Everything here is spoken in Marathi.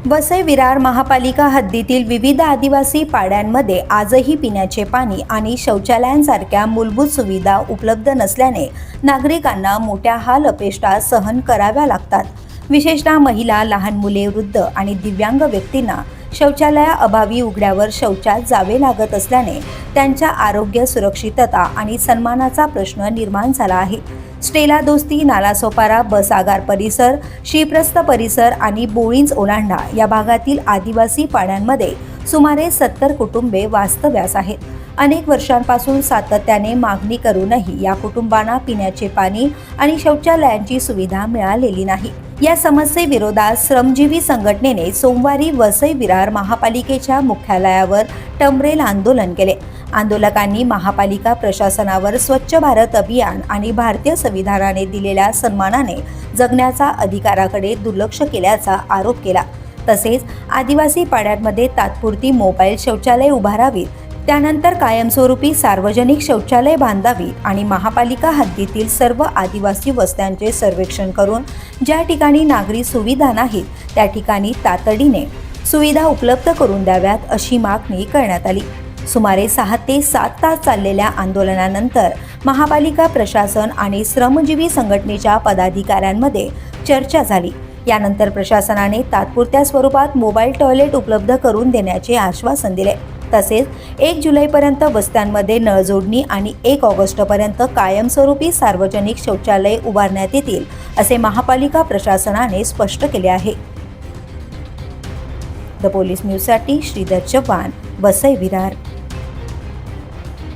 वसई विरार महापालिका हद्दीतील विविध आदिवासी पाड्यांमध्ये आजही पिण्याचे पाणी आणि शौचालयांसारख्या मूलभूत सुविधा उपलब्ध नसल्याने नागरिकांना मोठ्या हाल अपेष्टा सहन कराव्या लागतात. विशेषतः महिला, लहान मुले, वृद्ध आणि दिव्यांग व्यक्तींना शौचालयाअभावी उघड्यावर शौचात जावे लागत असल्याने त्यांच्या आरोग्य, सुरक्षितता आणि सन्मानाचा प्रश्न निर्माण झाला आहे. स्टेला दोस्ती, नालासोपारा, बस आगार परिसर, शिप्रस्त परिसर आणि बोळींज ओलांडा या भागातील आदिवासी पाड्यांमध्ये सुमारे 70 कुटुंबे वास्तव्यास आहेत. अनेक वर्षांपासून सातत्याने मागणी करूनही या कुटुंबांना पिण्याचे पाणी आणि शौचालयांची सुविधा मिळालेली नाही. या समस्येविरोधात श्रमजीवी संघटनेने सोमवारी वसई विरार महापालिकेच्या मुख्यालयावर टमरेल आंदोलन केले. आंदोलकांनी महापालिका प्रशासनावर स्वच्छ भारत अभियान आणि भारतीय संविधानाने दिलेल्या सन्मानाने जगण्याचा अधिकाराकडे दुर्लक्ष केल्याचा आरोप केला. तसेच आदिवासी पाड्यांमध्ये तात्पुरती मोबाईल शौचालय उभारावीत, त्यानंतर कायमस्वरूपी सार्वजनिक शौचालय बांधावीत आणि महापालिका हद्दीतील सर्व आदिवासी वस्त्यांचे सर्वेक्षण करून ज्या ठिकाणी नागरी सुविधा नाहीत त्या ठिकाणी तातडीने सुविधा उपलब्ध करून द्याव्यात अशी मागणी करण्यात आली. सुमारे 6 ते 7 तास चाललेल्या आंदोलनानंतर महापालिका प्रशासन आणि श्रमजीवी संघटनेच्या पदाधिकाऱ्यांमध्ये चर्चा झाली. यानंतर प्रशासनाने तात्पुरत्या स्वरूपात मोबाईल टॉयलेट उपलब्ध करून देण्याचे आश्वासन दिले. तसेच 1 जुलैपर्यंत वस्त्यांमध्ये नळजोडणी आणि 1 ऑगस्टपर्यंत कायमस्वरूपी सार्वजनिक शौचालय उभारण्यात येतील असे महापालिका प्रशासनाने स्पष्ट केले आहे. द पोलीस न्यूजसाठी श्रीधर चव्हाण, वसई विरार.